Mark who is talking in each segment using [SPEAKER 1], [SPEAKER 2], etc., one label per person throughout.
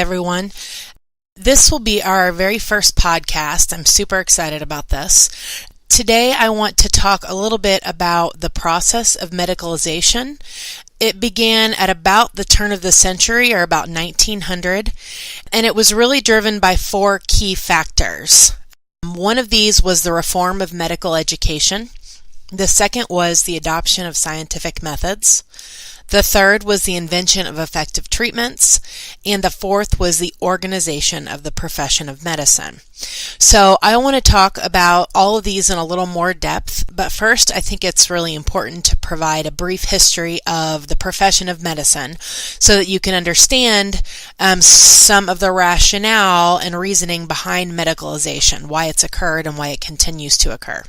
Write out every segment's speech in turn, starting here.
[SPEAKER 1] everyone. This will be our very first podcast. I'm super excited about this. Today I want to talk a little bit about the process of medicalization. It began at about the turn of the century, or about 1900, and it was really driven by four key factors. One of these was the reform of medical education. The second was the adoption of scientific methods. The third was the invention of effective treatments, and the fourth was the organization of the profession of medicine. So I want to talk about all of these in a little more depth, but first I think it's really important to provide a brief history of the profession of medicine so that you can understand some of the rationale and reasoning behind medicalization, why it's occurred and why it continues to occur.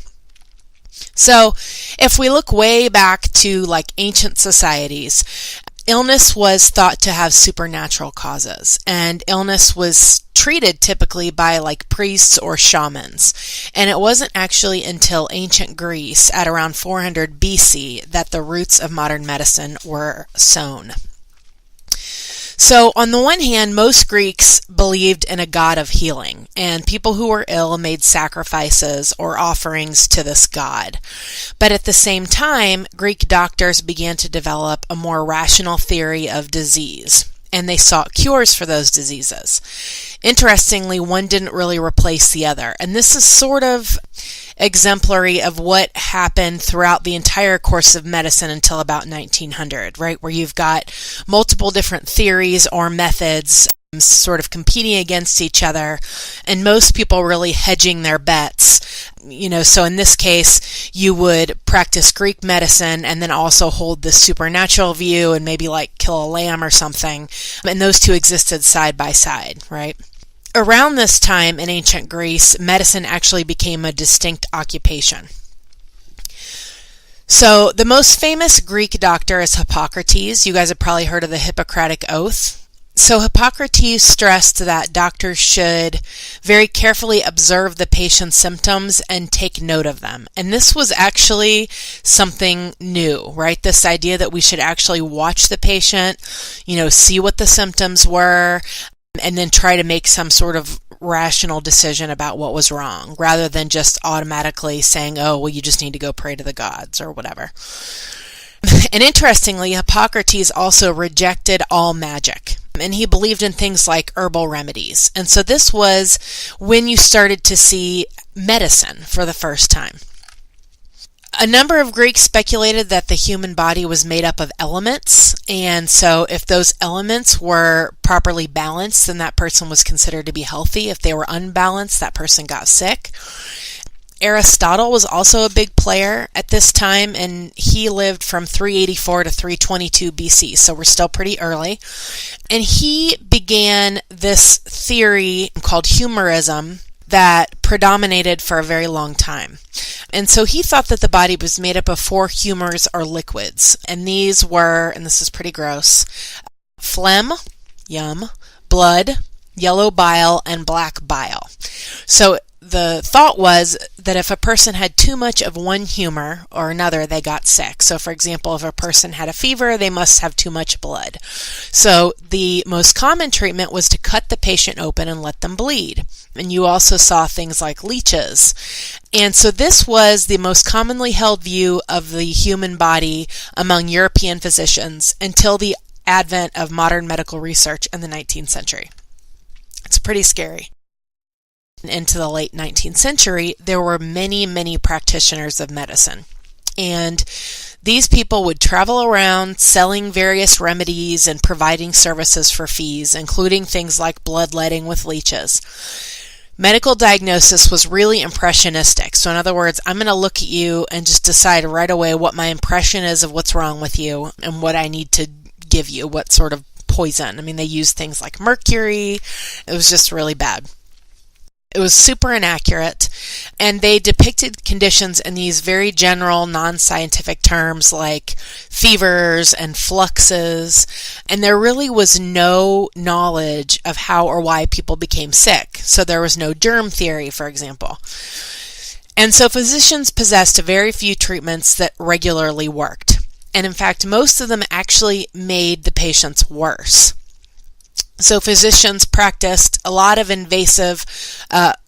[SPEAKER 1] So if we look way back to ancient societies, illness was thought to have supernatural causes, and illness was treated typically by priests or shamans. And it wasn't actually until ancient Greece at around 400 BC that the roots of modern medicine were sown. So on the one hand, most Greeks believed in a god of healing, and people who were ill made sacrifices or offerings to this god. But at the same time, Greek doctors began to develop a more rational theory of disease, and they sought cures for those diseases. Interestingly, one didn't really replace the other, and this is sort of exemplary of what happened throughout the entire course of medicine until about 1900, right? Where you've got multiple different theories or methods sort of competing against each other, and most people really hedging their bets. So in this case, you would practice Greek medicine and then also hold the supernatural view and maybe kill a lamb or something. And those two existed side by side, right? Around this time in ancient Greece, medicine actually became a distinct occupation. So the most famous Greek doctor is Hippocrates. You guys have probably heard of the Hippocratic Oath. So Hippocrates stressed that doctors should very carefully observe the patient's symptoms and take note of them. And this was actually something new, right? This idea that we should actually watch the patient, see what the symptoms were, and then try to make some sort of rational decision about what was wrong, rather than just automatically saying, oh, well, you just need to go pray to the gods or whatever. And interestingly, Hippocrates also rejected all magic, and he believed in things like herbal remedies. And so this was when you started to see medicine for the first time. A number of Greeks speculated that the human body was made up of elements, and so if those elements were properly balanced, then that person was considered to be healthy. If they were unbalanced, that person got sick. Aristotle was also a big player at this time, and he lived from 384 to 322 BC, so we're still pretty early. And he began this theory called humorism that predominated for a very long time. And so he thought that the body was made up of four humors or liquids, and these were, and this is pretty gross, phlegm, yum, blood, yellow bile, and black bile. So the thought was that if a person had too much of one humor or another, they got sick. So for example, if a person had a fever, they must have too much blood. So the most common treatment was to cut the patient open and let them bleed. And you also saw things like leeches. And so this was the most commonly held view of the human body among European physicians until the advent of modern medical research in the 19th century. It's pretty scary. Into the late 19th century, there were many, many practitioners of medicine. And these people would travel around selling various remedies and providing services for fees, including things like bloodletting with leeches. Medical diagnosis was really impressionistic. So in other words, I'm going to look at you and just decide right away what my impression is of what's wrong with you and what I need to give you, what sort of poison. I mean, they used things like mercury. It was just really bad. It was super inaccurate, and they depicted conditions in these very general, non-scientific terms like fevers and fluxes, and there really was no knowledge of how or why people became sick. So there was no germ theory, for example. And so physicians possessed very few treatments that regularly worked. And in fact, most of them actually made the patients worse. So physicians practiced a lot of invasive,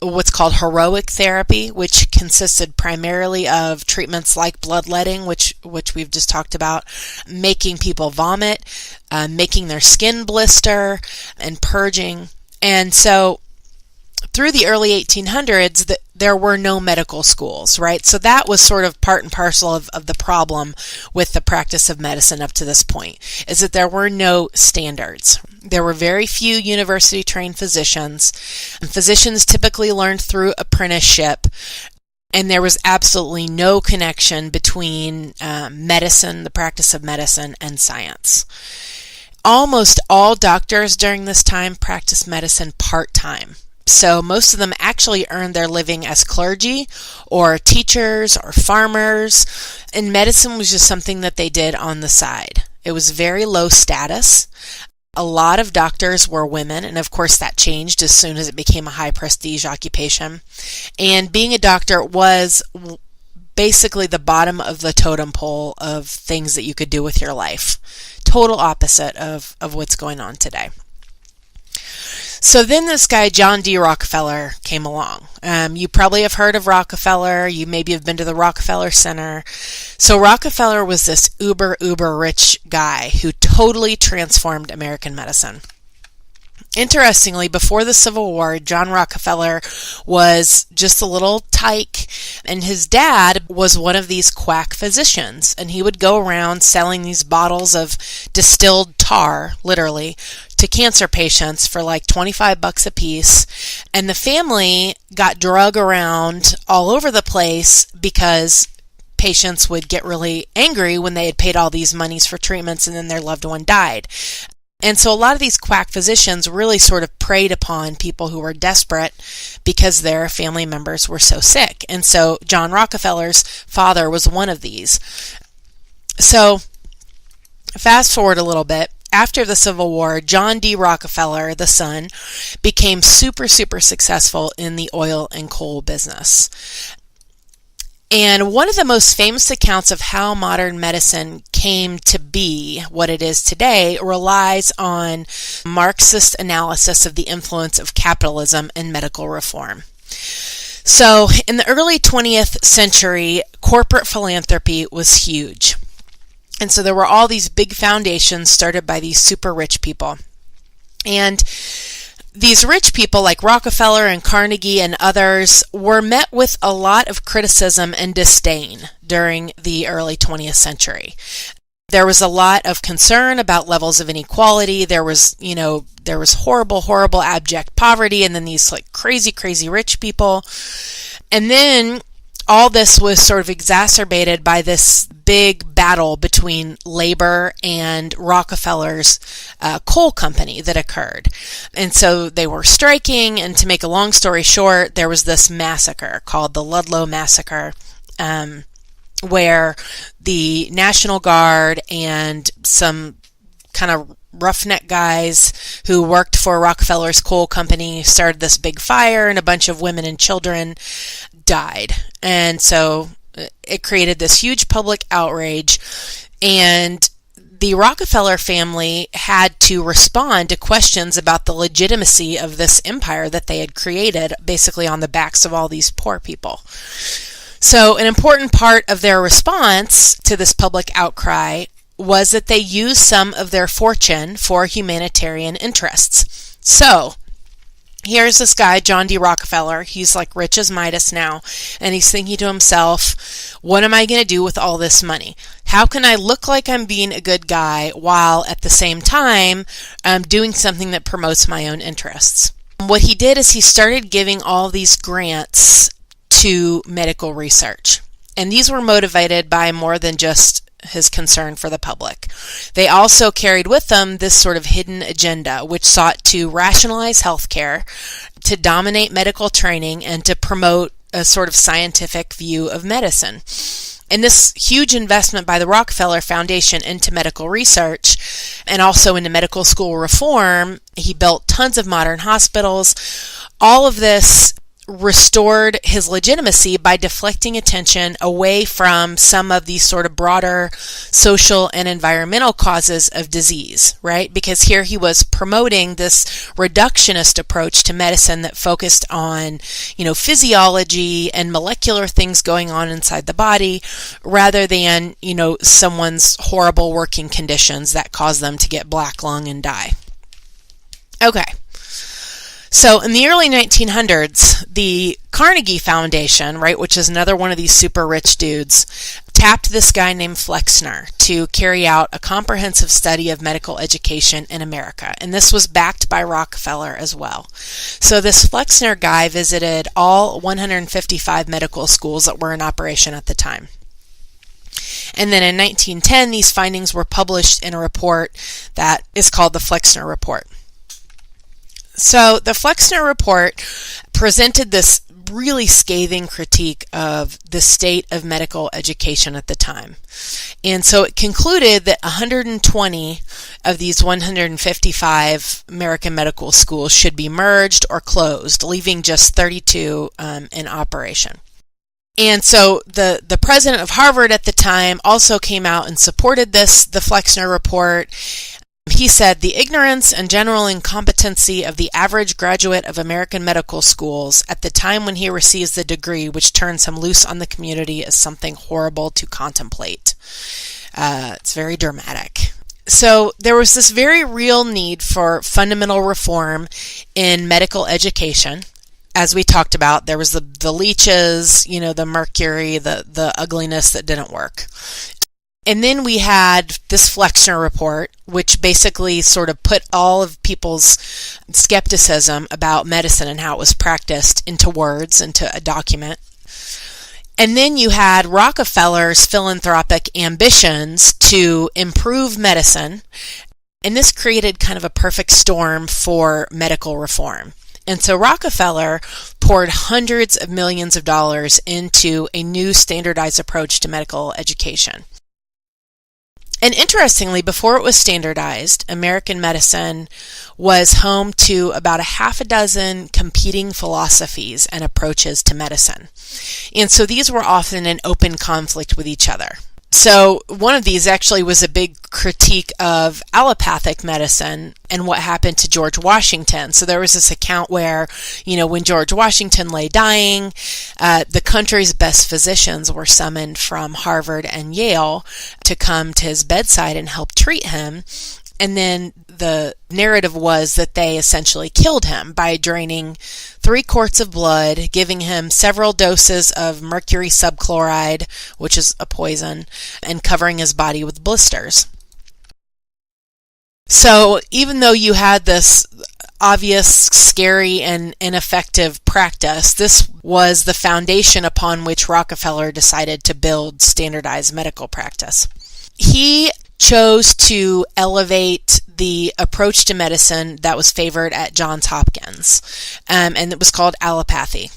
[SPEAKER 1] what's called heroic therapy, which consisted primarily of treatments like bloodletting, which we've just talked about, making people vomit, making their skin blister, and purging. And so through the early 1800s, there were no medical schools, right? So that was sort of part and parcel of the problem with the practice of medicine up to this point, is that there were no standards. There were very few university-trained physicians, and physicians typically learned through apprenticeship, and there was absolutely no connection between medicine, the practice of medicine, and science. Almost all doctors during this time practiced medicine part-time. So most of them actually earned their living as clergy or teachers or farmers, and medicine was just something that they did on the side. It was very low status. A lot of doctors were women, and of course that changed as soon as it became a high prestige occupation. And being a doctor was basically the bottom of the totem pole of things that you could do with your life. Total opposite of what's going on today. So then this guy, John D. Rockefeller, came along. You probably have heard of Rockefeller. You maybe have been to the Rockefeller Center. So Rockefeller was this uber rich guy who totally transformed American medicine. Interestingly, before the Civil War, John Rockefeller was just a little tyke, and his dad was one of these quack physicians, and he would go around selling these bottles of distilled tar, literally, to cancer patients for like $25 a piece, and the family got drug around all over the place because patients would get really angry when they had paid all these monies for treatments and then their loved one died. And so a lot of these quack physicians really sort of preyed upon people who were desperate because their family members were so sick. And so John Rockefeller's father was one of these. So fast forward a little bit. After the Civil War, John D. Rockefeller, the son, became super successful in the oil and coal business. And one of the most famous accounts of how modern medicine came to be what it is today relies on Marxist analysis of the influence of capitalism and medical reform. So in the early 20th century, corporate philanthropy was huge. And so there were all these big foundations started by these super rich people. And these rich people like Rockefeller and Carnegie and others were met with a lot of criticism and disdain during the early 20th century. There was a lot of concern about levels of inequality. There was horrible abject poverty, and then these like crazy rich people. And then all this was sort of exacerbated by this big battle between labor and Rockefeller's coal company that occurred. And so they were striking, and to make a long story short, there was this massacre called the Ludlow Massacre, where the National Guard and some kind of roughneck guys who worked for Rockefeller's coal company started this big fire, and a bunch of women and children died. And so it created this huge public outrage, and the Rockefeller family had to respond to questions about the legitimacy of this empire that they had created basically on the backs of all these poor people. So an important part of their response to this public outcry was that they used some of their fortune for humanitarian interests. So here's this guy, John D. Rockefeller. He's like rich as Midas now, and he's thinking to himself, what am I going to do with all this money? How can I look like I'm being a good guy while at the same time doing something that promotes my own interests? What he did is he started giving all these grants to medical research, and these were motivated by more than just his concern for the public. They also carried with them this sort of hidden agenda, which sought to rationalize healthcare, to dominate medical training, and to promote a sort of scientific view of medicine. And this huge investment by the Rockefeller Foundation into medical research and also into medical school reform, he built tons of modern hospitals. All of this restored his legitimacy by deflecting attention away from some of these sort of broader social and environmental causes of disease, right? Because here he was promoting this reductionist approach to medicine that focused on, physiology and molecular things going on inside the body rather than, someone's horrible working conditions that cause them to get black lung and die. Okay. So in the early 1900s, the Carnegie Foundation, right, which is another one of these super rich dudes, tapped this guy named Flexner to carry out a comprehensive study of medical education in America. And this was backed by Rockefeller as well. So this Flexner guy visited all 155 medical schools that were in operation at the time. And then in 1910, these findings were published in a report that is called the Flexner Report. So the Flexner Report presented this really scathing critique of the state of medical education at the time. And so it concluded that 120 of these 155 American medical schools should be merged or closed, leaving just 32 in operation. And so the president of Harvard at the time also came out and supported the Flexner Report. He said, "The ignorance and general incompetency of the average graduate of American medical schools at the time when he receives the degree which turns him loose on the community is something horrible to contemplate." It's very dramatic. So there was this very real need for fundamental reform in medical education. As we talked about, there was the leeches, the mercury, the ugliness that didn't work. And then we had this Flexner Report, which basically sort of put all of people's skepticism about medicine and how it was practiced into words, into a document. And then you had Rockefeller's philanthropic ambitions to improve medicine, and this created kind of a perfect storm for medical reform. And so Rockefeller poured hundreds of millions of dollars into a new standardized approach to medical education. And interestingly, before it was standardized, American medicine was home to about a half a dozen competing philosophies and approaches to medicine. And so these were often in open conflict with each other. So one of these actually was a big critique of allopathic medicine and what happened to George Washington. So there was this account where, when George Washington lay dying, the country's best physicians were summoned from Harvard and Yale to come to his bedside and help treat him. And then the narrative was that they essentially killed him by draining 3 quarts of blood, giving him several doses of mercury subchloride, which is a poison, and covering his body with blisters. So even though you had this obvious, scary, and ineffective practice, this was the foundation upon which Rockefeller decided to build standardized medical practice. He chose to elevate the approach to medicine that was favored at Johns Hopkins, and it was called allopathy.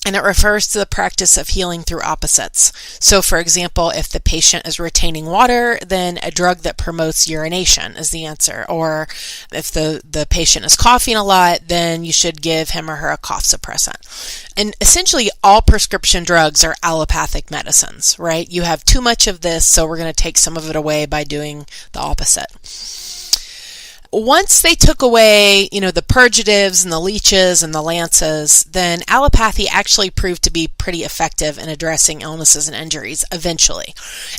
[SPEAKER 1] And it refers to the practice of healing through opposites. So, for example, if the patient is retaining water, then a drug that promotes urination is the answer. Or if the patient is coughing a lot, then you should give him or her a cough suppressant. And essentially, all prescription drugs are allopathic medicines, right? You have too much of this, so we're going to take some of it away by doing the opposite. Once they took away, the purgatives and the leeches and the lances, then allopathy actually proved to be pretty effective in addressing illnesses and injuries eventually.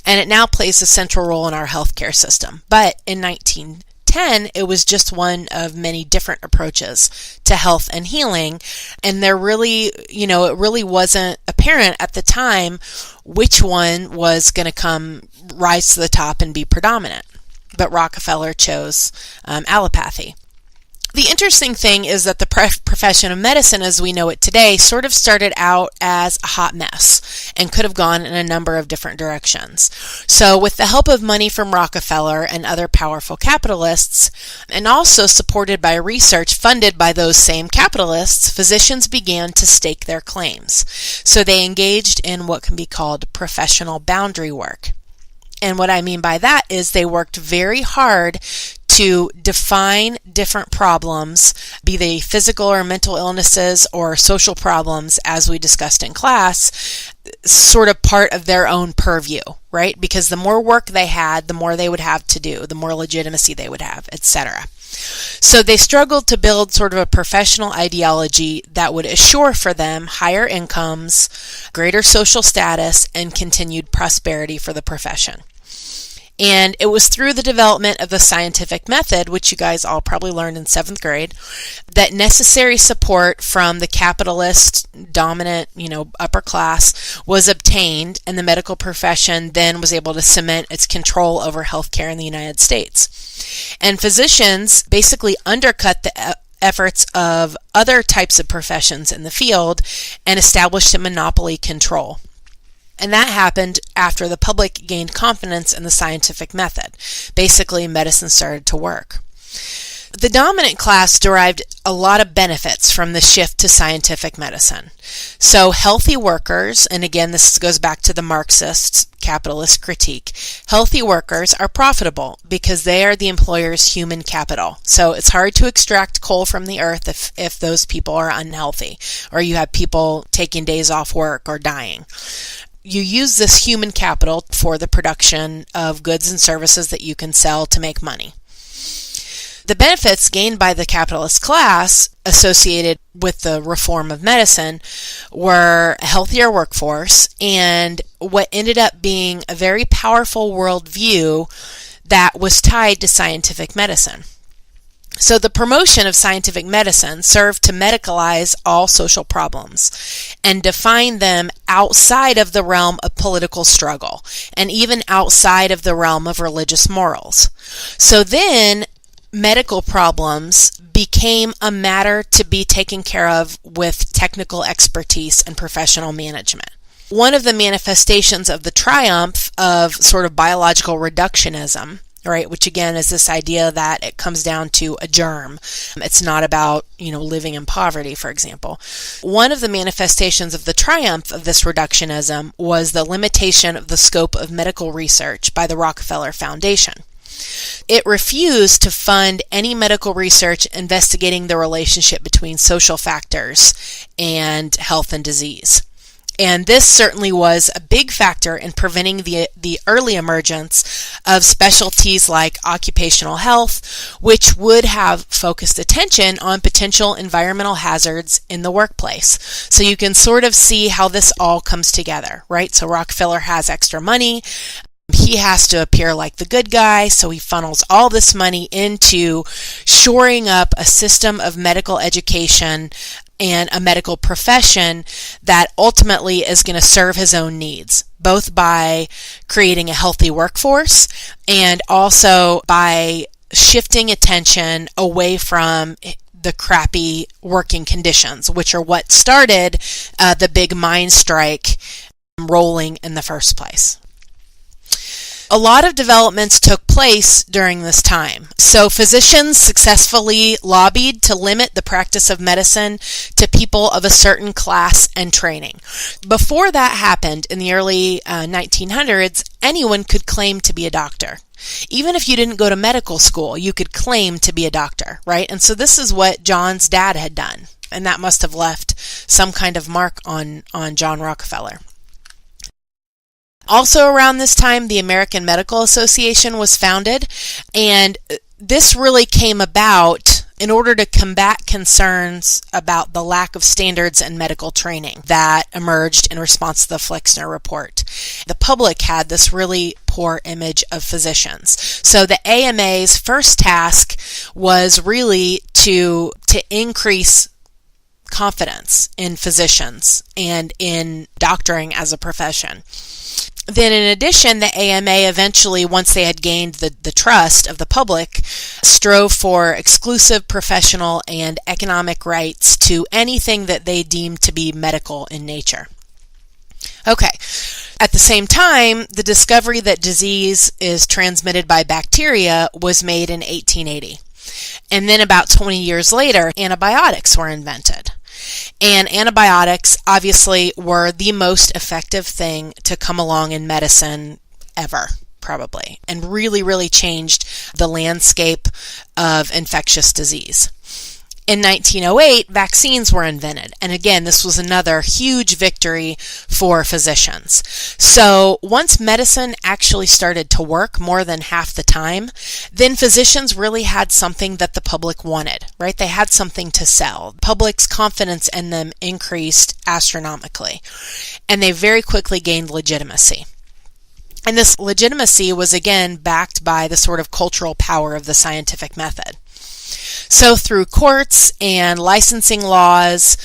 [SPEAKER 1] And it now plays a central role in our healthcare system. But in 1910, it was just one of many different approaches to health and healing. And there really, it really wasn't apparent at the time which one was going to rise to the top and be predominant. But Rockefeller chose allopathy. The interesting thing is that the profession of medicine as we know it today sort of started out as a hot mess and could have gone in a number of different directions. So with the help of money from Rockefeller and other powerful capitalists, and also supported by research funded by those same capitalists, physicians began to stake their claims. So they engaged in what can be called professional boundary work. And what I mean by that is they worked very hard to define different problems, be they physical or mental illnesses or social problems, as we discussed in class, sort of part of their own purview, right? Because the more work they had, the more they would have to do, the more legitimacy they would have, etc. So they struggled to build sort of a professional ideology that would assure for them higher incomes, greater social status, and continued prosperity for the profession. And it was through the development of the scientific method, which you guys all probably learned in 7th grade, that necessary support from the capitalist dominant, upper class was obtained, and the medical profession then was able to cement its control over healthcare in the United States. And physicians basically undercut the efforts of other types of professions in the field and established a monopoly control. And that happened after the public gained confidence in the scientific method. Basically, medicine started to work. The dominant class derived a lot of benefits from the shift to scientific medicine. So healthy workers, and again, this goes back to the Marxist capitalist critique, healthy workers are profitable because they are the employer's human capital. So it's hard to extract coal from the earth if those people are unhealthy, or you have people taking days off work or dying. You use this human capital for the production of goods and services that you can sell to make money. The benefits gained by the capitalist class associated with the reform of medicine were a healthier workforce and what ended up being a very powerful worldview that was tied to scientific medicine. So the promotion of scientific medicine served to medicalize all social problems and define them outside of the realm of political struggle and even outside of the realm of religious morals. So then medical problems became a matter to be taken care of with technical expertise and professional management. One of the manifestations of the triumph of sort of biological reductionism, right, which again is this idea that it comes down to a germ. It's not about, living in poverty, for example. One of the manifestations of the triumph of this reductionism was the limitation of the scope of medical research by the Rockefeller Foundation. It refused to fund any medical research investigating the relationship between social factors and health and disease. And this certainly was a big factor in preventing the early emergence of specialties like occupational health, which would have focused attention on potential environmental hazards in the workplace. So you can sort of see how this all comes together, right? So Rockefeller has extra money. He has to appear like the good guy, so he funnels all this money into shoring up a system of medical education and a medical profession that ultimately is going to serve his own needs, both by creating a healthy workforce and also by shifting attention away from the crappy working conditions, which are what started the big mine strike rolling in the first place. A lot of developments took place during this time. So physicians successfully lobbied to limit the practice of medicine to people of a certain class and training. Before that happened in the early 1900s, anyone could claim to be a doctor. Even if you didn't go to medical school, you could claim to be a doctor, right? And so this is what John's dad had done, and that must have left some kind of mark on John Rockefeller. Also around this time, the American Medical Association was founded, and this really came about in order to combat concerns about the lack of standards and medical training that emerged in response to the Flexner Report. The public had this really poor image of physicians. So the AMA's first task was really to increase confidence in physicians and in doctoring as a profession. Then in addition, the AMA eventually, once they had gained the trust of the public, strove for exclusive professional and economic rights to anything that they deemed to be medical in nature. Okay. At the same time, the discovery that disease is transmitted by bacteria was made in 1880. And then about 20 years later, antibiotics were invented. And antibiotics obviously were the most effective thing to come along in medicine ever, probably, and really, really changed the landscape of infectious disease. In 1908, vaccines were invented. And again, this was another huge victory for physicians. So once medicine actually started to work more than half the time, then physicians really had something that the public wanted, right? They had something to sell. Public's confidence in them increased astronomically, and they very quickly gained legitimacy. And this legitimacy was again backed by the sort of cultural power of the scientific method. So through courts and licensing laws,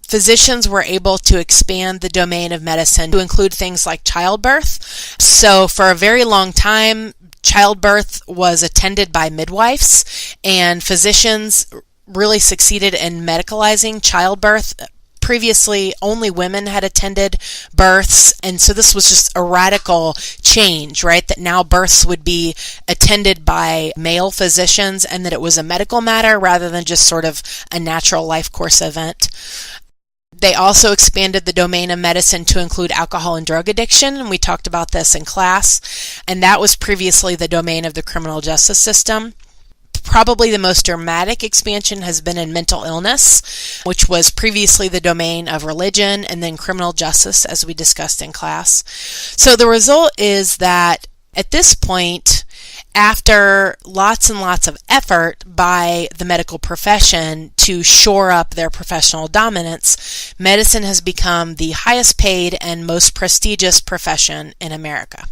[SPEAKER 1] physicians were able to expand the domain of medicine to include things like childbirth. So for a very long time, childbirth was attended by midwives, and physicians really succeeded in medicalizing childbirth. Previously, only women had attended births, and so this was just a radical change, right? That now births would be attended by male physicians, and that it was a medical matter rather than just sort of a natural life course event. They also expanded the domain of medicine to include alcohol and drug addiction, and we talked about this in class, and that was previously the domain of the criminal justice system. Probably the most dramatic expansion has been in mental illness, which was previously the domain of religion and then criminal justice, as we discussed in class. So the result is that at this point, after lots and lots of effort by the medical profession to shore up their professional dominance, medicine has become the highest paid and most prestigious profession in America.